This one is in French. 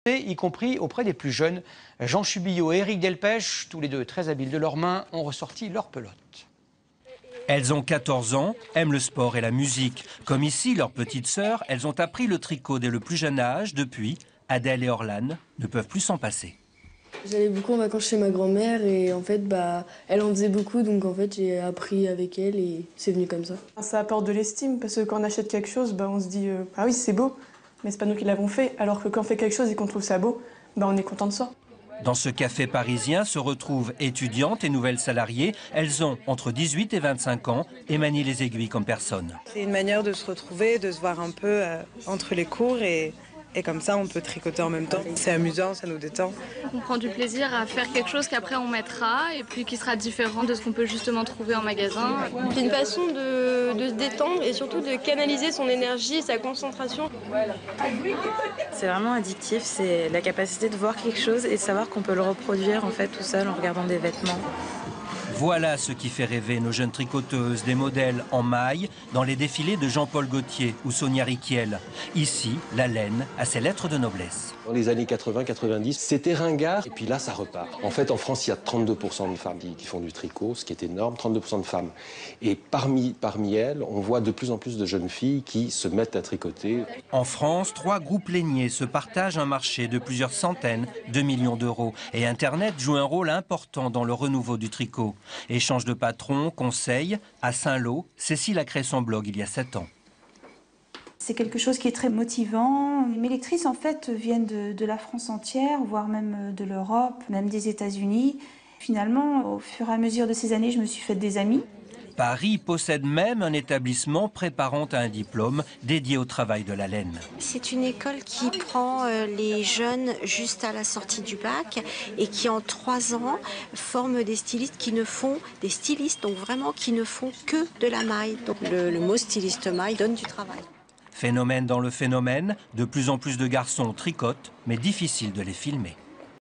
y compris auprès des plus jeunes. Jean Chubillot et Éric Delpech, tous les deux très habiles de leurs mains, ont ressorti leur pelote. Elles ont 14 ans, aiment le sport et la musique. Comme ici, leurs petites sœurs, elles ont appris le tricot dès le plus jeune âge. Depuis, Adèle et Orlane ne peuvent plus s'en passer. J'allais beaucoup en vacances chez ma grand-mère et en fait, elle en faisait beaucoup, donc en fait, j'ai appris avec elle et c'est venu comme ça. Ça apporte de l'estime parce que quand on achète quelque chose, on se dit ah oui, c'est beau, mais c'est pas nous qui l'avons fait. Alors que quand on fait quelque chose et qu'on trouve ça beau, on est content de soi. Dans ce café parisien se retrouvent étudiantes et nouvelles salariées. Elles ont entre 18 et 25 ans et manient les aiguilles comme personne. C'est une manière de se retrouver, de se voir un peu entre les cours et comme ça on peut tricoter en même temps. C'est amusant, ça nous détend. On prend du plaisir à faire quelque chose qu'après on mettra et puis qui sera différent de ce qu'on peut justement trouver en magasin. C'est une façon de se détendre et surtout de canaliser son énergie et sa concentration. C'est vraiment addictif, c'est la capacité de voir quelque chose et de savoir qu'on peut le reproduire en fait tout seul en regardant des vêtements. Voilà ce qui fait rêver nos jeunes tricoteuses, des modèles en maille dans les défilés de Jean-Paul Gaultier ou Sonia Rykiel. Ici, la laine a ses lettres de noblesse. Dans les années 80-90, c'était ringard et puis là, ça repart. En fait, en France, il y a 32% de femmes qui font du tricot, ce qui est énorme, 32% de femmes. Et parmi elles, on voit de plus en plus de jeunes filles qui se mettent à tricoter. En France, 3 groupes lainiers se partagent un marché de plusieurs centaines de millions d'euros. Et Internet joue un rôle important dans le renouveau du tricot. Échange de patrons, conseils. À Saint-Lô, Cécile a créé son blog il y a 7 ans. C'est quelque chose qui est très motivant. Mes lectrices, en fait, viennent de la France entière, voire même de l'Europe, même des États-Unis. Finalement, au fur et à mesure de ces années, je me suis fait des amis. Paris possède même un établissement préparant à un diplôme dédié au travail de la laine. C'est une école qui prend les jeunes juste à la sortie du bac et qui en 3 ans forme des stylistes qui ne font donc vraiment qui ne font que de la maille. Donc le mot styliste maille donne du travail. Phénomène dans le phénomène, de plus en plus de garçons tricotent, mais difficile de les filmer.